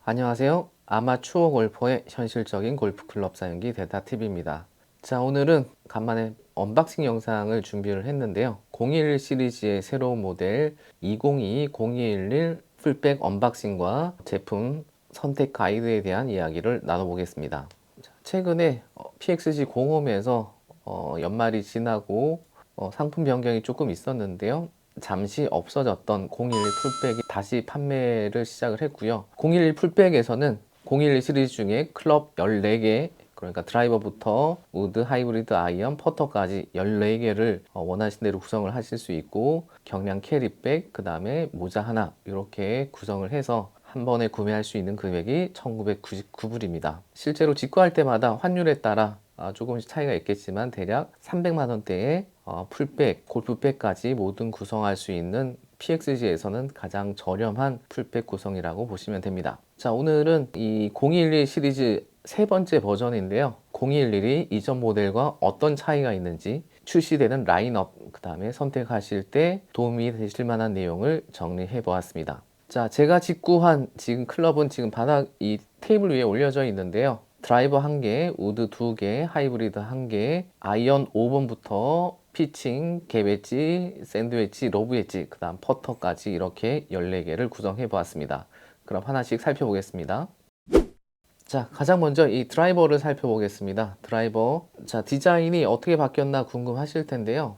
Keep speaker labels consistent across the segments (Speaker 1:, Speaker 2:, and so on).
Speaker 1: 안녕하세요. 아마추어 골퍼의 현실적인 골프 클럽 사용기 데이터팁입니다. 자, 오늘은 간만에 언박싱 영상을 준비를 했는데요. 021 시리즈의 새로운 모델 2022-0211 풀백 언박싱과 제품 선택 가이드에 대한 이야기를 나눠보겠습니다. 최근에 PXG 공홈에서 연말이 지나고 상품 변경이 조금 있었는데요. 잠시 없어졌던 011 풀백이 다시 판매를 시작을 했고요. 011 풀백에서는 011 시리즈 중에 클럽 14개, 그러니까 드라이버부터 우드, 하이브리드, 아이언, 퍼터까지 14개를 원하신 대로 구성을 하실 수 있고, 경량 캐리백, 그 다음에 모자 하나 이렇게 구성을 해서 한 번에 구매할 수 있는 금액이 1999불입니다. 실제로 직구할 때마다 환율에 따라 조금씩 차이가 있겠지만 대략 300만 원대의 풀백, 골프백까지 모든 구성할 수 있는 PXG에서는 가장 저렴한 풀백 구성이라고 보시면 됩니다. 자, 오늘은 이 0211 시리즈 세 번째 버전인데요. 0211이 이전 모델과 어떤 차이가 있는지, 출시되는 라인업, 그 다음에 선택하실 때 도움이 되실 만한 내용을 정리해 보았습니다. 자, 제가 직구한 지금 클럽은 지금 바닥 이 테이블 위에 올려져 있는데요. 드라이버 1개, 우드 2개, 하이브리드 1개, 아이언 5번부터 피칭, 갭 웨지, 샌드 웨지, 러브 웨지, 그 다음 퍼터까지 이렇게 14개를 구성해 보았습니다. 그럼 하나씩 살펴보겠습니다. 자, 가장 먼저 이 드라이버를 살펴보겠습니다. 드라이버. 자, 디자인이 어떻게 바뀌었나 궁금하실 텐데요.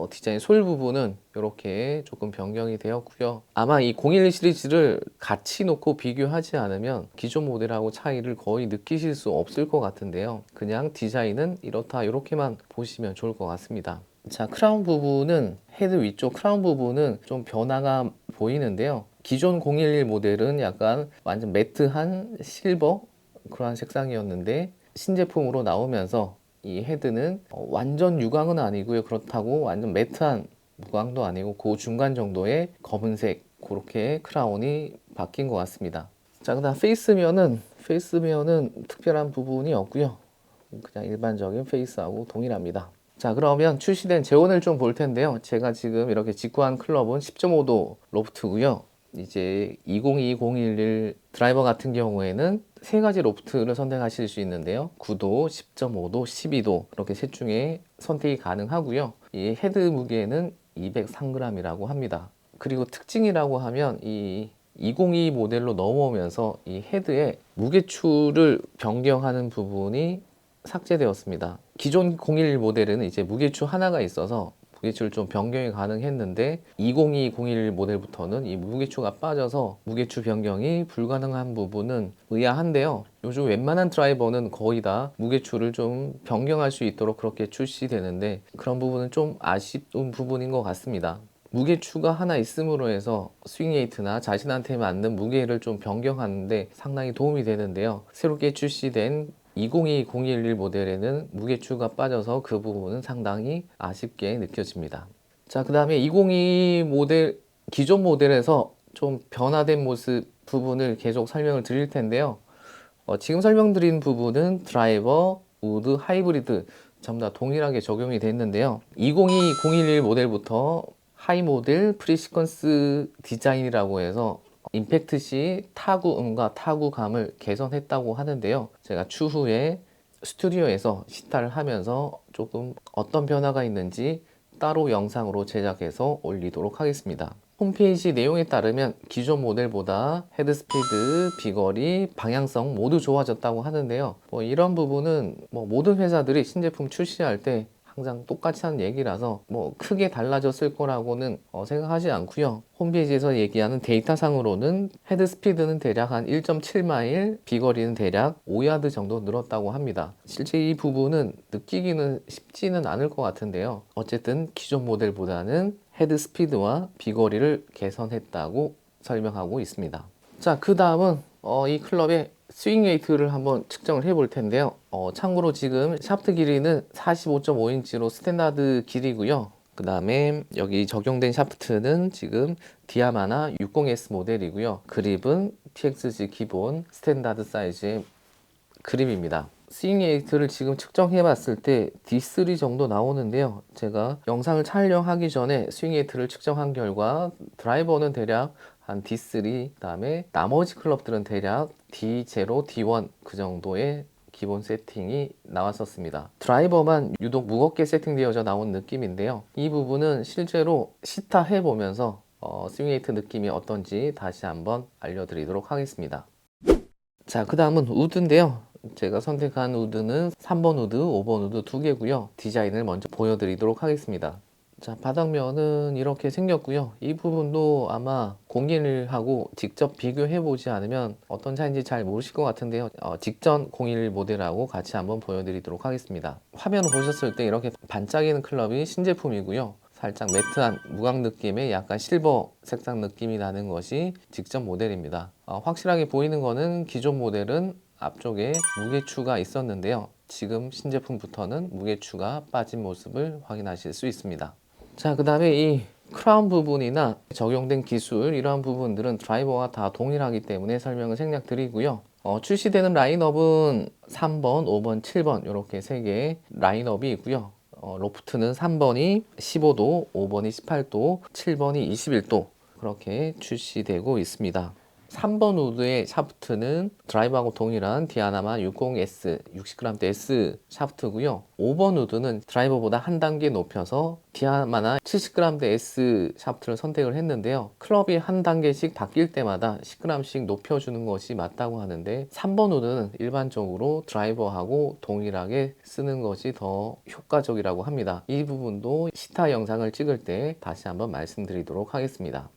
Speaker 1: 디자인 솔 부분은 이렇게 조금 변경이 되었고요. 아마 이 011 시리즈를 같이 놓고 비교하지 않으면 기존 모델하고 차이를 거의 느끼실 수 없을 것 같은데요. 그냥 디자인은 이렇다, 이렇게만 보시면 좋을 것 같습니다. 자, 크라운 부분은, 헤드 위쪽 크라운 부분은 좀 변화가 보이는데요. 기존 011 모델은 약간 완전 매트한 실버 그러한 색상이었는데, 신제품으로 나오면서 이 헤드는 완전 유광은 아니고요. 그렇다고 완전 매트한 무광도 아니고 그 중간 정도의 검은색, 그렇게 크라운이 바뀐 것 같습니다. 자, 그다음 페이스면은 특별한 부분이 없고요. 그냥 일반적인 페이스하고 동일합니다. 자, 그러면 출시된 재원을 좀 볼 텐데요. 제가 지금 이렇게 직구한 클럽은 10.5도 로프트고요. 이제 202011 드라이버 같은 경우에는 세 가지 로프트를 선택하실 수 있는데요. 9도, 10.5도, 12도 이렇게 셋 중에 선택이 가능하고요. 이 헤드 무게는 203g이라고 합니다. 그리고 특징이라고 하면 이 2022 모델로 넘어오면서 이 헤드의 무게추를 변경하는 부분이 삭제되었습니다. 기존 011 모델에는 이제 무게추 하나가 있어서 무게추를 좀 변경이 가능했는데 202011 모델부터는 이 무게추가 빠져서 무게추 변경이 불가능한 부분은 의아한데요. 요즘 웬만한 드라이버는 거의 다 무게추를 좀 변경할 수 있도록 그렇게 출시되는데, 그런 부분은 좀 아쉬운 부분인 것 같습니다. 무게추가 하나 있음으로 해서 스윙 웨이트나 자신한테 맞는 무게를 좀 변경하는데 상당히 도움이 되는데요. 새롭게 출시된 202011 모델에는 무게추가 빠져서 그 부분은 상당히 아쉽게 느껴집니다. 자, 그 다음에 2022 모델, 기존 모델에서 좀 변화된 모습 부분을 계속 설명을 드릴 텐데요. 지금 설명드린 부분은 드라이버, 우드, 하이브리드 전부 다 동일하게 적용이 됐는데요. 202011 모델부터 하이 모델 프리시퀀스 디자인이라고 해서 임팩트 시 타구음과 타구감을 개선했다고 하는데요. 제가 추후에 스튜디오에서 시타를 하면서 조금 어떤 변화가 있는지 따로 영상으로 제작해서 올리도록 하겠습니다. 홈페이지 내용에 따르면 기존 모델보다 헤드스피드, 비거리, 방향성 모두 좋아졌다고 하는데요. 이런 부분은 모든 회사들이 신제품 출시할 때 항상 똑같이 하는 얘기라서 크게 달라졌을 거라고는 생각하지 않고요. 홈페이지에서 얘기하는 데이터상으로는 헤드스피드는 대략 한 1.7마일, 비거리는 대략 5야드 정도 늘었다고 합니다. 실제 이 부분은 느끼기는 쉽지는 않을 것 같은데요. 어쨌든 기존 모델보다는 헤드스피드와 비거리를 개선했다고 설명하고 있습니다. 자, 그 다음은 이 클럽의 스윙 웨이트를 한번 측정을 해 볼 텐데요. 참고로 지금 샤프트 길이는 45.5인치로 스탠다드 길이고요. 그 다음에 여기 적용된 샤프트는 지금 디아마나 60S 모델이고요. 그립은 TXG 기본 스탠다드 사이즈의 그립입니다. 스윙 웨이트를 지금 측정해 봤을 때 D3 정도 나오는데요. 제가 영상을 촬영하기 전에 스윙 웨이트를 측정한 결과 드라이버는 대략 한 D3, 그다음에 나머지 클럽들은 대략 D0, D1 그 정도의 기본 세팅이 나왔었습니다. 드라이버만 유독 무겁게 세팅되어져 나온 느낌인데요. 이 부분은 실제로 시타 해보면서 스윙 웨이트 느낌이 어떤지 다시 한번 알려드리도록 하겠습니다. 자, 그 다음은 우드인데요. 제가 선택한 우드는 3번 우드, 5번 우드 두 개고요. 디자인을 먼저 보여드리도록 하겠습니다. 자, 바닥면은 이렇게 생겼고요. 이 부분도 아마 01하고 직접 비교해 보지 않으면 어떤 차인지 잘 모르실 것 같은데요. 직전 01 모델하고 같이 한번 보여드리도록 하겠습니다. 화면을 보셨을 때 이렇게 반짝이는 클럽이 신제품이고요. 살짝 매트한 무광 느낌의 약간 실버 색상 느낌이 나는 것이 직전 모델입니다. 확실하게 보이는 거는 기존 모델은 앞쪽에 무게추가 있었는데요. 지금 신제품부터는 무게추가 빠진 모습을 확인하실 수 있습니다. 자, 그 다음에 이 크라운 부분이나 적용된 기술 이러한 부분들은 드라이버와 다 동일하기 때문에 설명을 생략 드리고요. 출시되는 라인업은 3번, 5번, 7번 이렇게 3개의 라인업이 있고요. 로프트는 3번이 15도, 5번이 18도, 7번이 21도 그렇게 출시되고 있습니다. 3번 우드의 샤프트는 드라이버하고 동일한 디아나마 60S, 60g대 S 샤프트고요. 5번 우드는 드라이버보다 한 단계 높여서 디아나마 70g대 S 샤프트를 선택을 했는데요. 클럽이 한 단계씩 바뀔 때마다 10g씩 높여주는 것이 맞다고 하는데 3번 우드는 일반적으로 드라이버하고 동일하게 쓰는 것이 더 효과적이라고 합니다. 이 부분도 시타 영상을 찍을 때 다시 한번 말씀드리도록 하겠습니다.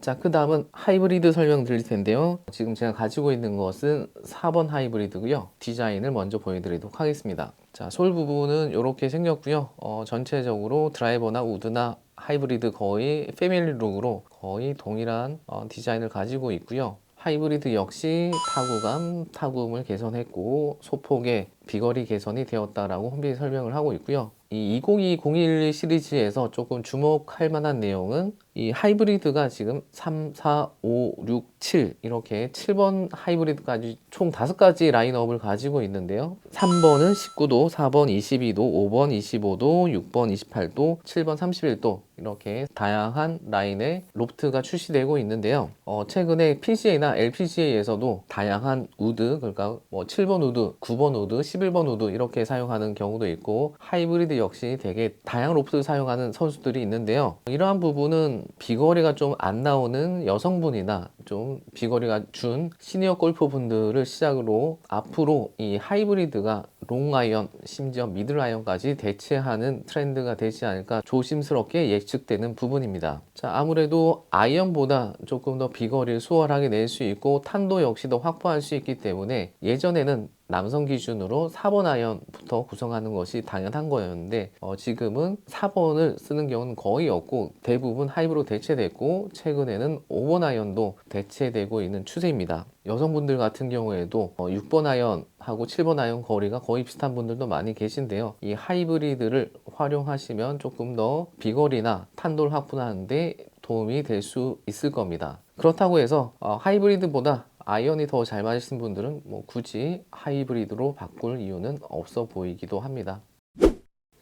Speaker 1: 자, 그 다음은 하이브리드 설명 드릴 텐데요. 지금 제가 가지고 있는 것은 4번 하이브리드고요. 디자인을 먼저 보여드리도록 하겠습니다. 자, 솔 부분은 이렇게 생겼고요. 전체적으로 드라이버나 우드나 하이브리드 거의 패밀리 룩으로 거의 동일한 디자인을 가지고 있고요. 하이브리드 역시 타구감, 타구음을 개선했고 소폭의 비거리 개선이 되었다라고 홈페이지 설명을 하고 있고요. 이 2020-01 시리즈에서 조금 주목할 만한 내용은 이 하이브리드가 지금 3, 4, 5, 6, 7 이렇게 7번 하이브리드까지 총 5가지 라인업을 가지고 있는데요. 3번은 19도, 4번 22도, 5번 25도, 6번 28도, 7번 31도 이렇게 다양한 라인의 로프트가 출시되고 있는데요. 최근에 PGA나 LPGA에서도 다양한 우드, 그러니까 뭐 7번 우드, 9번 우드, 11번 우드 이렇게 사용하는 경우도 있고 하이브리드 역시 되게 다양한 로프트를 사용하는 선수들이 있는데요. 이러한 부분은 비거리가 좀 안 나오는 여성분이나 좀 비거리가 준 시니어 골퍼 분들을 시작으로 앞으로 이 하이브리드가 롱아이언 심지어 미들아이언까지 대체하는 트렌드가 되지 않을까 조심스럽게 예측되는 부분입니다. 자, 아무래도 아이언보다 조금 더 비거리를 수월하게 낼 수 있고 탄도 역시 더 확보할 수 있기 때문에 예전에는 남성 기준으로 4번 아이언부터 구성하는 것이 당연한 거였는데 지금은 4번을 쓰는 경우는 거의 없고 대부분 하이브로 대체됐고 최근에는 5번 아이언도 대체되고 있는 추세입니다. 여성분들 같은 경우에도 6번 아이언하고 7번 아이언 거리가 거의 비슷한 분들도 많이 계신데요. 이 하이브리드를 활용하시면 조금 더 비거리나 탄도를 확보하는데 도움이 될 수 있을 겁니다. 그렇다고 해서 하이브리드보다 아이언이 더 잘 맞으신 분들은 뭐 굳이 하이브리드로 바꿀 이유는 없어 보이기도 합니다.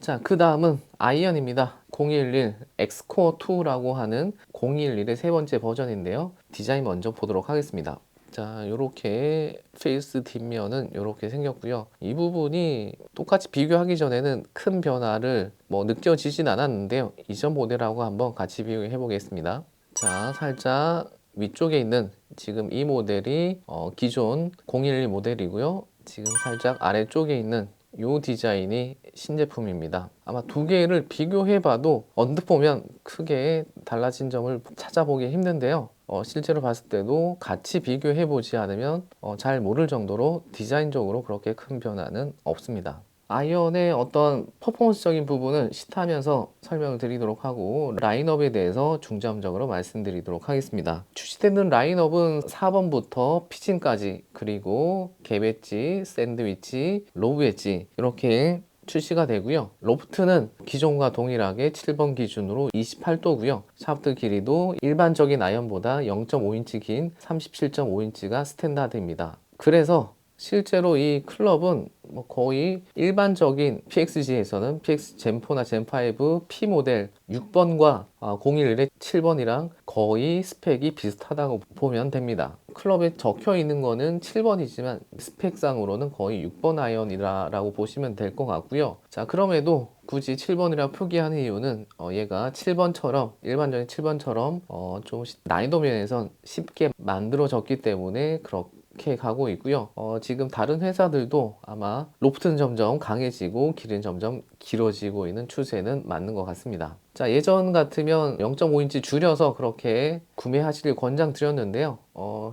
Speaker 1: 자, 그 다음은 아이언입니다. 011 엑스코어 2라고 하는 011의 세 번째 버전인데요. 디자인 먼저 보도록 하겠습니다. 자, 이렇게 페이스 뒷면은 이렇게 생겼고요. 이 부분이 똑같이 비교하기 전에는 큰 변화를 뭐 느껴지진 않았는데요. 이전 모델하고 한번 같이 비교해 보겠습니다. 자, 살짝 위쪽에 있는 지금 이 모델이 기존 011 모델이고요. 지금 살짝 아래쪽에 있는 이 디자인이 신제품입니다. 아마 두 개를 비교해 봐도 언뜻 보면 크게 달라진 점을 찾아보기 힘든데요. 실제로 봤을 때도 같이 비교해 보지 않으면 잘 모를 정도로 디자인적으로 그렇게 큰 변화는 없습니다. 아이언의 어떤 퍼포먼스적인 부분은 시타하면서 설명을 드리도록 하고 라인업에 대해서 중점적으로 말씀드리도록 하겠습니다. 출시되는 라인업은 4번부터 피칭까지 그리고 갭 엣지, 샌드위치, 로브 엣지 이렇게 출시가 되고요. 로프트는 기존과 동일하게 7번 기준으로 28도고요. 샤프트 길이도 일반적인 아이언보다 0.5인치 긴 37.5인치가 스탠다드입니다. 그래서 실제로 이 클럽은 뭐 거의 일반적인 PXG에서는 PX 젠4나 젠5 P 모델 6번과 011의 7번이랑 거의 스펙이 비슷하다고 보면 됩니다. 클럽에 적혀 있는 거는 7번이지만 스펙상으로는 거의 6번 아이언이라고 보시면 될 것 같고요. 자, 그럼에도 굳이 7번이라 표기하는 이유는 얘가 7번처럼 일반적인 7번처럼 좀 난이도 면에선 쉽게 만들어졌기 때문에 그렇게 가고 있고요. 지금 다른 회사들도 아마 로프트는 점점 강해지고 길이는 점점 길어지고 있는 추세는 맞는 것 같습니다. 자, 예전 같으면 0.5인치 줄여서 그렇게 구매하시길 권장드렸는데요.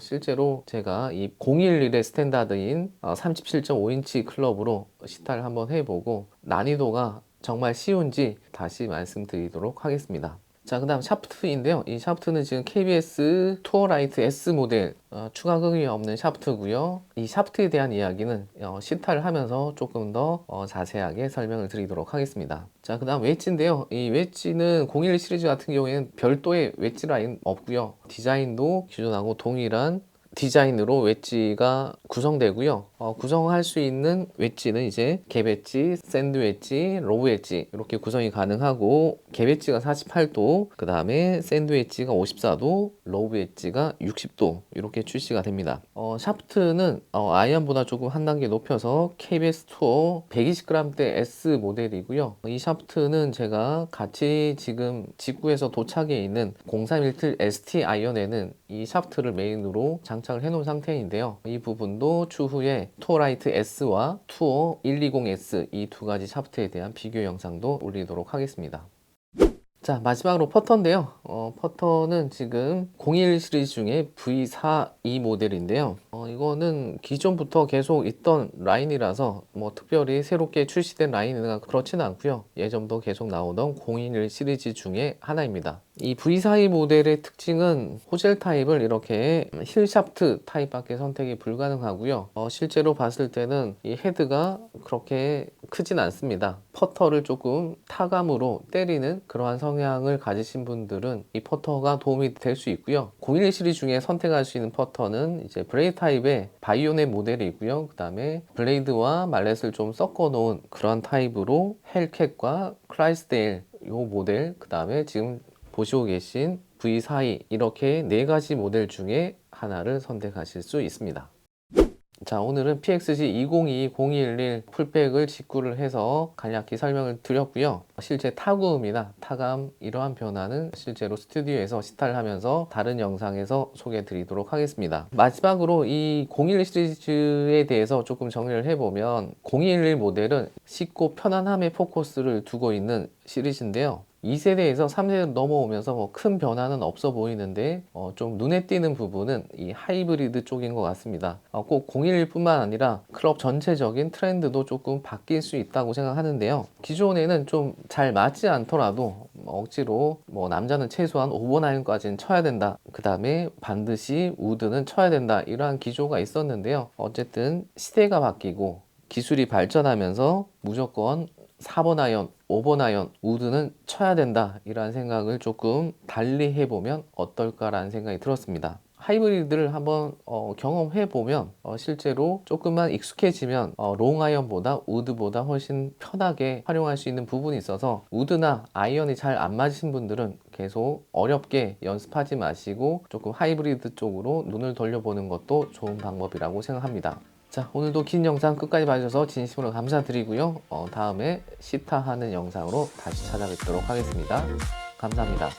Speaker 1: 실제로 제가 이 011의 스탠다드인 37.5인치 클럽으로 시타를 한번 해보고 난이도가 정말 쉬운지 다시 말씀드리도록 하겠습니다. 자, 그 다음 샤프트인데요. 이 샤프트는 지금 KBS 투어라이트 S 모델 추가 극이 없는 샤프트고요. 이 샤프트에 대한 이야기는 시타를 하면서 조금 더 자세하게 설명을 드리도록 하겠습니다. 자, 그 다음 웨지인데요. 이 웨지는 011 시리즈 같은 경우에는 별도의 웨지 라인 없고요. 디자인도 기존하고 동일한 디자인으로 웨지가 구성되고요. 구성할 수 있는 웨지는 이제 갭 웨지, 샌드 웨지, 로우 웨지 이렇게 구성이 가능하고 갭 웨지가 48도, 그 다음에 샌드 웨지가 54도, 로우 웨지가 60도 이렇게 출시가 됩니다. 샤프트는 아이언보다 조금 한 단계 높여서 KBS 투어 120g대 S 모델이고요. 이 샤프트는 제가 같이 지금 직구에서 도착해 있는 031 ST 아이언에는 이 샤프트를 메인으로 장착을 해 놓은 상태인데요. 이 부분도 추후에 투어라이트 S와 투어 120S 이 두 가지 샤프트에 대한 비교 영상도 올리도록 하겠습니다. 자, 마지막으로 퍼터인데요. 퍼터는 지금 021 시리즈 중에 V42 모델인데요. 이거는 기존부터 계속 있던 라인이라서 뭐 특별히 새롭게 출시된 라인이나 그렇지는 않고요. 예전부터 계속 나오던 021 시리즈 중에 하나입니다. 이 V42 모델의 특징은 호젤 타입을 이렇게 힐 샤프트 타입밖에 선택이 불가능하고요. 실제로 봤을 때는 이 헤드가 그렇게 크진 않습니다. 퍼터를 조금 타감으로 때리는 그러한 성향을 가지신 분들은 이 퍼터가 도움이 될 수 있고요. 011 시리즈 중에 선택할 수 있는 퍼터는 이제 브레이드 타입의 바이오넷 모델이 있고요. 그 다음에 블레이드와 말렛을 좀 섞어 놓은 그러한 타입으로 헬캣과 클라이스데일 요 모델, 그 다음에 지금 보시고 계신 V42 이렇게 네 가지 모델 중에 하나를 선택하실 수 있습니다. 자, 오늘은 PXG 2022-0211 풀백을 직구를 해서 간략히 설명을 드렸고요. 실제 타구음이나 타감 이러한 변화는 실제로 스튜디오에서 시타를 하면서 다른 영상에서 소개해 드리도록 하겠습니다. 마지막으로 이 011 시리즈에 대해서 조금 정리를 해보면 011 모델은 쉽고 편안함에 포커스를 두고 있는 시리즈인데요. 2세대에서 3세대로 넘어오면서 뭐 큰 변화는 없어 보이는데 좀 눈에 띄는 부분은 이 하이브리드 쪽인 것 같습니다. 꼭 011뿐만 아니라 클럽 전체적인 트렌드도 조금 바뀔 수 있다고 생각하는데요. 기존에는 좀 잘 맞지 않더라도 억지로 뭐 남자는 최소한 5번 아이언까지는 쳐야 된다, 그 다음에 반드시 우드는 쳐야 된다, 이러한 기조가 있었는데요. 어쨌든 시대가 바뀌고 기술이 발전하면서 무조건 4번 아이언, 5번 아이언, 우드는 쳐야 된다, 이런 생각을 조금 달리 해보면 어떨까라는 생각이 들었습니다. 하이브리드를 한번 경험해보면 실제로 조금만 익숙해지면 롱 아이언보다 우드보다 훨씬 편하게 활용할 수 있는 부분이 있어서 우드나 아이언이 잘 안 맞으신 분들은 계속 어렵게 연습하지 마시고 조금 하이브리드 쪽으로 눈을 돌려보는 것도 좋은 방법이라고 생각합니다. 자, 오늘도 긴 영상 끝까지 봐주셔서 진심으로 감사드리고요. 다음에 시타하는 영상으로 다시 찾아뵙도록 하겠습니다. 감사합니다.